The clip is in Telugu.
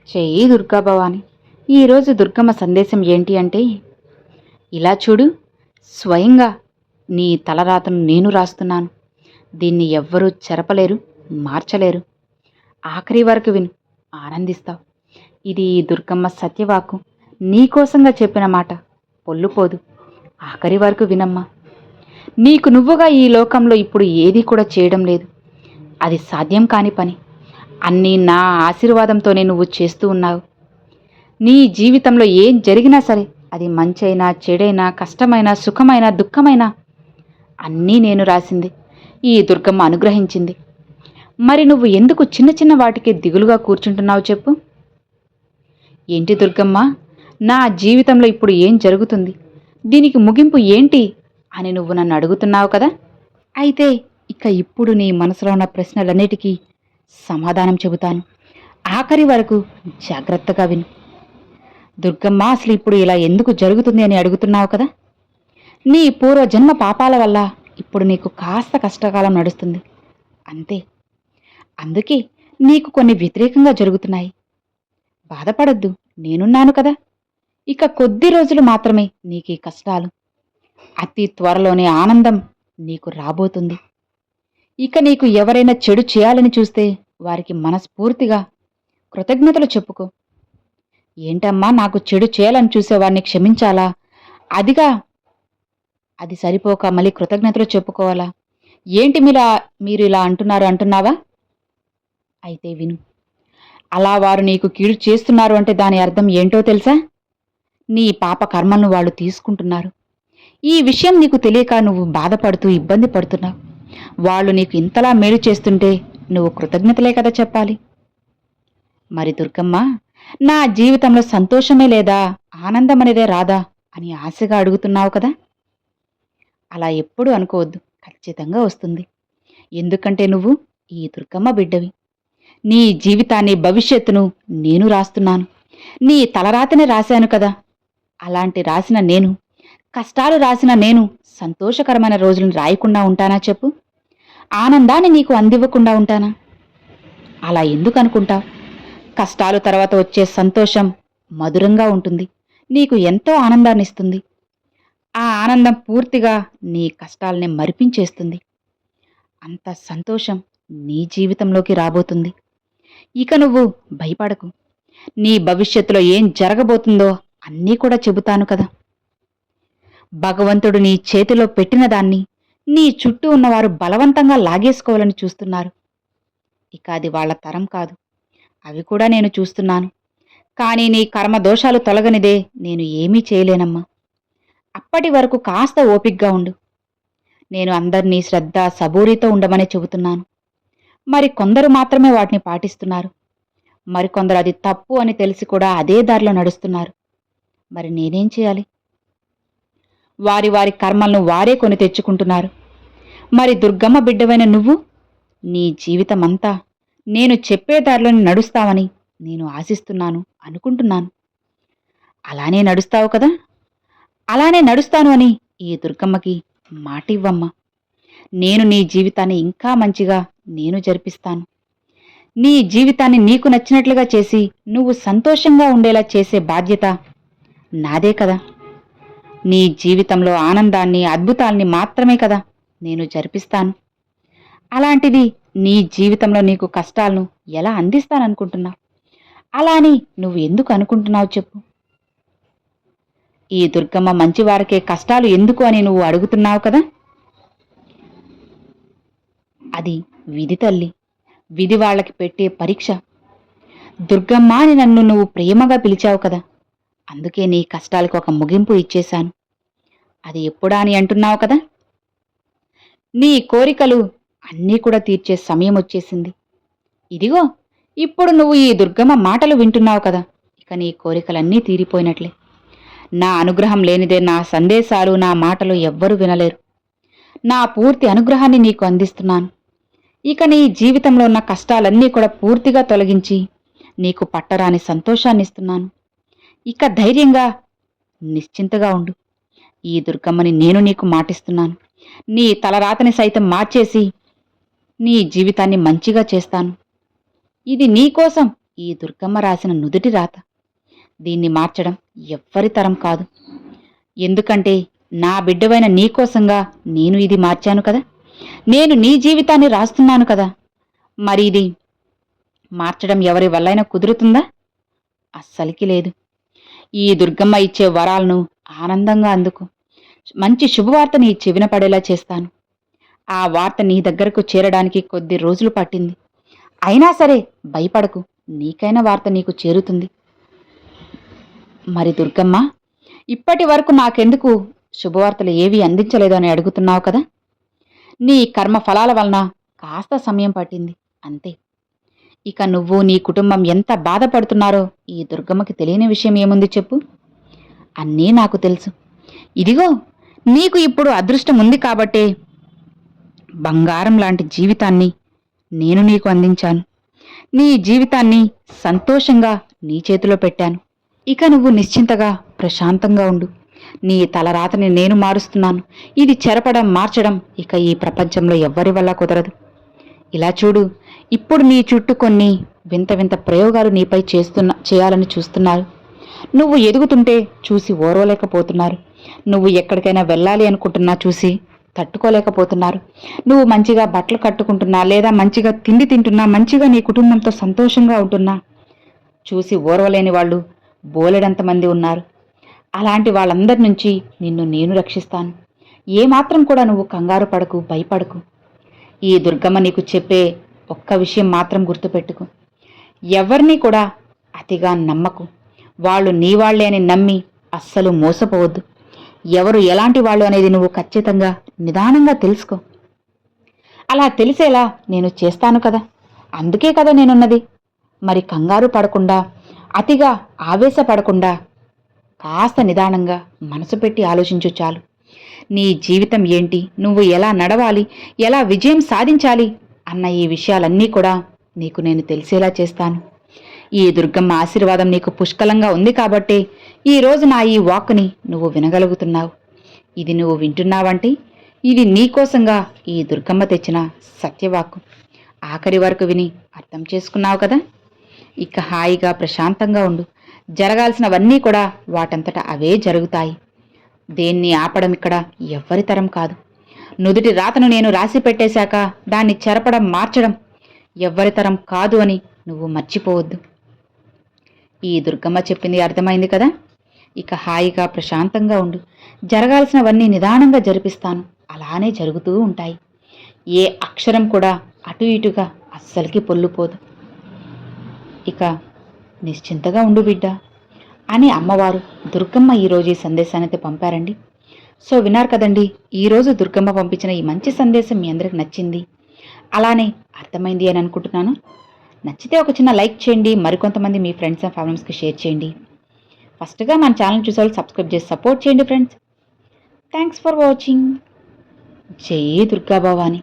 చెయ్యి దుర్గా భవాని. ఈరోజు దుర్గమ్మ సందేశం ఏంటి అంటే, ఇలా చూడు, స్వయంగా నీ తలరాతను నేను రాస్తున్నాను. దీన్ని ఎవ్వరూ చెరపలేరు, మార్చలేరు. ఆఖరి వరకు విను, ఆనందిస్తావు. ఇది ఈ దుర్గమ్మ సత్యవాకు, నీకోసంగా చెప్పిన మాట. పొల్లుపోదు. ఆఖరి వరకు వినమ్మా. నీకు నువ్వుగా ఈ లోకంలో ఇప్పుడు ఏదీ కూడా చేయడం లేదు. అది సాధ్యం కాని పని. అన్నీ నా ఆశీర్వాదంతోనే నువ్వు చేస్తూ ఉన్నావు. నీ జీవితంలో ఏం జరిగినా సరే, అది మంచైనా చెడైనా కష్టమైనా సుఖమైనా దుఃఖమైనా అన్నీ నేను రాసింది, ఈ దుర్గమ్మ అనుగ్రహించింది. మరి నువ్వు ఎందుకు చిన్న చిన్న వాటికి దిగులుగా కూర్చుంటున్నావు చెప్పు? ఏంటి దుర్గమ్మ, నా జీవితంలో ఇప్పుడు ఏం జరుగుతుంది, దీనికి ముగింపు ఏంటి అని నువ్వు నన్ను అడుగుతున్నావు కదా. అయితే ఇక ఇప్పుడు నీ మనసులో ఉన్న ప్రశ్నలన్నిటికీ సమాధానం చెబుతాను. ఆఖరి వరకు జాగ్రత్తగా విను. దుర్గమ్మ, అసలు ఇప్పుడు ఇలా ఎందుకు జరుగుతుంది అని అడుగుతున్నావు కదా. నీ పూర్వజన్మ పాపాల వల్ల ఇప్పుడు నీకు కాస్త కష్టకాలం నడుస్తుంది, అంతే. అందుకే నీకు కొన్ని వ్యతిరేకంగా జరుగుతున్నాయి. బాధపడద్దు, నేనున్నాను కదా. ఇక కొద్ది రోజులు మాత్రమే నీకీ కష్టాలు. అతి త్వరలోనే ఆనందం నీకు రాబోతుంది. ఇక నీకు ఎవరైనా చెడు చేయాలని చూస్తే వారికి మనస్ఫూర్తిగా కృతజ్ఞతలు చెప్పుకో. ఏంటమ్మా, నాకు చెడు చేయాలని చూసేవాడిని క్షమించాలా? అది సరిపోక మళ్ళీ కృతజ్ఞతలు చెప్పుకోవాలా? ఏంటి మీరు ఇలా అంటున్నావా? అయితే విను. అలా వారు నీకు కీడు చేస్తున్నారు అంటే దాని అర్థం ఏంటో తెలుసా? నీ పాప కర్మలను వాళ్ళు తీసుకుంటున్నారు. ఈ విషయం నీకు తెలియక నువ్వు బాధపడుతూ ఇబ్బంది పడుతున్నావు. వాళ్ళు నీకు ఇంతలా మేలు చేస్తుంటే నువ్వు కృతజ్ఞతలే కదా చెప్పాలి. మరి దుర్గమ్మ, నా జీవితంలో సంతోషమే లేదా, ఆనందం అనేదే రాదా అని ఆశగా అడుగుతున్నావు కదా. అలా ఎప్పుడూ అనుకోవద్దు, ఖచ్చితంగా వస్తుంది. ఎందుకంటే నువ్వు ఈ దుర్గమ్మ బిడ్డవి. నీ జీవితాన్ని భవిష్యత్తును నేను రాస్తున్నాను. నీ తలరాతనే రాశాను కదా. అలాంటి రాసిన నేను, కష్టాలు రాసిన నేను సంతోషకరమైన రోజులను రాయకుండా ఉంటానా చెప్పు? ఆనందాన్ని నీకు అందివ్వకుండా ఉంటానా? అలా ఎందుకు అనుకుంటావు? కష్టాలు తర్వాత వచ్చే సంతోషం మధురంగా ఉంటుంది, నీకు ఎంతో ఆనందాన్ని ఇస్తుంది. ఆ ఆనందం పూర్తిగా నీ కష్టాలని మరిపించేస్తుంది. అంత సంతోషం నీ జీవితంలోకి రాబోతుంది. ఇక నువ్వు భయపడకు. నీ భవిష్యత్తులో ఏం జరగబోతుందో అన్నీ కూడా చెబుతాను కదా. భగవంతుడు నీ చేతిలో పెట్టిన దాన్ని నీ చుట్టూ ఉన్నవారు బలవంతంగా లాగేసుకోవాలని చూస్తున్నారు. ఇక అది వాళ్ల తరం కాదు, అవి కూడా నేను చూస్తున్నాను. కానీ నీ కర్మ దోషాలు తొలగనిదే నేను ఏమీ చేయలేనమ్మా. అప్పటి వరకు కాస్త ఓపిగ్గా ఉండు. నేను అందర్నీ శ్రద్ధ సబూరితో ఉండమని చెబుతున్నాను. మరి కొందరు మాత్రమే వాటిని పాటిస్తున్నారు. మరికొందరు అది తప్పు అని తెలిసి కూడా అదే దారిలో నడుస్తున్నారు. మరి నేనేం చేయాలి? వారి వారి కర్మలను వారే కొని తెచ్చుకుంటున్నారు. మరి దుర్గమ్మ బిడ్డవైన నువ్వు నీ జీవితమంతా నేను చెప్పే దారిలోని నడుస్తావని నేను ఆశిస్తున్నాను, అనుకుంటున్నాను. అలానే నడుస్తావు కదా. అలానే నడుస్తాను అని ఈ దుర్గమ్మకి మాటివ్వమ్మా. నేను నీ జీవితాన్ని ఇంకా మంచిగా నేను జరిపిస్తాను. నీ జీవితాన్ని నీకు నచ్చినట్లుగా చేసి నువ్వు సంతోషంగా ఉండేలా చేసే బాధ్యత నాదే కదా. నీ జీవితంలో ఆనందాన్ని అద్భుతాల్ని మాత్రమే కదా నేను జరిపిస్తాను. అలాంటిది నీ జీవితంలో నీకు కష్టాలను ఎలా అందిస్తాననుకుంటున్నావు? అలా అని నువ్వు ఎందుకు అనుకుంటున్నావు చెప్పు? ఈ దుర్గమ్మ మంచివారికే కష్టాలు ఎందుకు అని నువ్వు అడుగుతున్నావు కదా. అది విధి తల్లి, విధి వాళ్ళకి పెట్టే పరీక్ష. దుర్గమ్మ అని నన్ను నువ్వు ప్రేమగా పిలిచావు కదా, అందుకే నీ కష్టాలకు ఒక ముగింపు ఇచ్చేశాను. అది ఎప్పుడా అని అంటున్నావు కదా. నీ కోరికలు అన్నీ కూడా తీర్చే సమయం వచ్చేసింది. ఇదిగో ఇప్పుడు నువ్వు ఈ దుర్గమ్మ మాటలు వింటున్నావు కదా, ఇక నీ కోరికలన్నీ తీరిపోయినట్లే. నా అనుగ్రహం లేనిదే నా సందేశాలు నా మాటలు ఎవ్వరూ వినలేరు. నా పూర్తి అనుగ్రహాన్ని నీకు అందిస్తున్నాను. ఇక నీ జీవితంలో ఉన్న కష్టాలన్నీ కూడా పూర్తిగా తొలగించి నీకు పట్టరాని సంతోషాన్ని ఇస్తున్నాను. ఇక ధైర్యంగా నిశ్చింతగా ఉండు. ఈ దుర్గమ్మని నేను నీకు మాటిస్తున్నాను. నీ తలరాతని సైతం మార్చేసి నీ జీవితాన్ని మంచిగా చేస్తాను. ఇది నీకోసం ఈ దుర్గమ్మ రాసిన నుదుటి రాత. దీన్ని మార్చడం ఎవ్వరి తరం కాదు. ఎందుకంటే నా బిడ్డవైన నీకోసంగా నేను ఇది మార్చాను కదా. నేను నీ జీవితాన్ని రాస్తున్నాను కదా. మరి ఇది మార్చడం ఎవరి వల్లైనా కుదురుతుందా? అస్సలికి లేదు. ఈ దుర్గమ్మ ఇచ్చే వరాలను ఆనందంగా అందుకు. మంచి శుభవార్త నీ చెవిన పడేలా చేస్తాను. ఆ వార్త నీ దగ్గరకు చేరడానికి కొద్ది రోజులు పట్టింది. అయినా సరే భయపడకు, నీకైనా వార్త నీకు చేరుతుంది. మరి దుర్గమ్మ, ఇప్పటి వరకు నాకెందుకు శుభవార్తలు ఏవీ అందించలేదు అని అడుగుతున్నావు కదా. నీ కర్మ ఫలాల వలన కాస్త సమయం పట్టింది అంతే. ఇక నువ్వు నీ కుటుంబం ఎంత బాధపడుతున్నారో ఈ దుర్గమ్మకి తెలియని విషయం ఏముంది చెప్పు. అన్నీ నాకు తెలుసు. ఇదిగో, నీకు ఇప్పుడు అదృష్టం ఉంది కాబట్టే బంగారం లాంటి జీవితాన్ని నేను నీకు అందించాను. నీ జీవితాన్ని సంతోషంగా నీ చేతిలో పెట్టాను. ఇక నువ్వు నిశ్చింతగా ప్రశాంతంగా ఉండు. నీ తలరాతని నేను మారుస్తున్నాను. ఇది చెరపడం మార్చడం ఇక ఈ ప్రపంచంలో ఎవ్వరి వల్ల కుదరదు. ఇలా చూడు, ఇప్పుడు నీ చుట్టూ కొన్ని వింత వింత ప్రయోగాలు నీపై చేయాలని చూస్తున్నారు. నువ్వు ఎదుగుతుంటే చూసి ఓర్వలేకపోతున్నారు. నువ్వు ఎక్కడికైనా వెళ్ళాలి అనుకుంటున్నా చూసి తట్టుకోలేకపోతున్నారు. నువ్వు మంచిగా బట్టలు కట్టుకుంటున్నా, లేదా మంచిగా తిండి తింటున్నా, మంచిగా నీ కుటుంబంతో సంతోషంగా ఉంటున్నా చూసి ఓర్వలేని వాళ్ళు బోలెడంతమంది ఉన్నారు. అలాంటి వాళ్ళందరి నుంచి నిన్ను నేను రక్షిస్తాను. ఏమాత్రం కూడా నువ్వు కంగారు పడకు, భయపడకు. ఈ దుర్గమ్మ నీకు చెప్పే ఒక్క విషయం మాత్రం గుర్తుపెట్టుకు. ఎవరినీ కూడా అతిగా నమ్మకు. వాళ్ళు నీవాళ్లే అని నమ్మి అస్సలు మోసపోవద్దు. ఎవరు ఎలాంటి వాళ్ళు అనేది నువ్వు ఖచ్చితంగా నిదానంగా తెలుసుకో. అలా తెలిసేలా నేను చేస్తాను కదా, అందుకే కదా నేనున్నది. మరి కంగారు పడకుండా, అతిగా ఆవేశపడకుండా కాస్త నిదానంగా మనసు పెట్టి ఆలోచించు చాలు. నీ జీవితం ఏంటి, నువ్వు ఎలా నడవాలి, ఎలా విజయం సాధించాలి అన్న ఈ విషయాలన్నీ కూడా నీకు నేను తెలిసేలా చేస్తాను. ఈ దుర్గమ్మ ఆశీర్వాదం నీకు పుష్కలంగా ఉంది కాబట్టే ఈరోజు నా ఈ వాక్కుని నువ్వు వినగలుగుతున్నావు. ఇది నువ్వు వింటున్నావంటే ఇది నీకోసంగా ఈ దుర్గమ్మ తెచ్చిన సత్యవాక్కు. ఆఖరి వరకు విని అర్థం చేసుకున్నావు కదా. ఇక హాయిగా ప్రశాంతంగా ఉండు. జరగాల్సినవన్నీ కూడా వాటంతట అవే జరుగుతాయి. దేన్ని ఆపడం ఇక్కడ ఎవ్వరి తరం కాదు. నుదుటి రాతను నేను రాసి పెట్టేశాక దాన్ని చెరపడం మార్చడం ఎవ్వరి తరం కాదు అని నువ్వు మర్చిపోవద్దు. ఈ దుర్గమ్మ చెప్పింది అర్థమైంది కదా. ఇక హాయిగా ప్రశాంతంగా ఉండు. జరగాల్సినవన్నీ నిదానంగా జరిపిస్తాను. అలానే జరుగుతూ ఉంటాయి. ఏ అక్షరం కూడా అటు ఇటుగా అస్సలకి పొల్లుపోదు. ఇక నిశ్చింతగా ఉండు బిడ్డ అని అమ్మవారు దుర్గమ్మ ఈరోజు ఈ సందేశాన్ని అయితే పంపారండి. సో విన్నారు కదండి, ఈరోజు దుర్గమ్మ పంపించిన ఈ మంచి సందేశం మీ అందరికి నచ్చింది, అలానే అర్థమైంది అని అనుకుంటున్నాను. నచ్చితే ఒక చిన్న లైక్ చేయండి. మరికొంతమంది మీ ఫ్రెండ్స్ అండ్ ఫ్యామిలీస్కి షేర్ చేయండి. ఫస్ట్గా మన ఛానల్ చూసేవాళ్ళు సబ్స్క్రైబ్ చేసి సపోర్ట్ చేయండి ఫ్రెండ్స్. Thanks for watching. జై దుర్గా భవాని.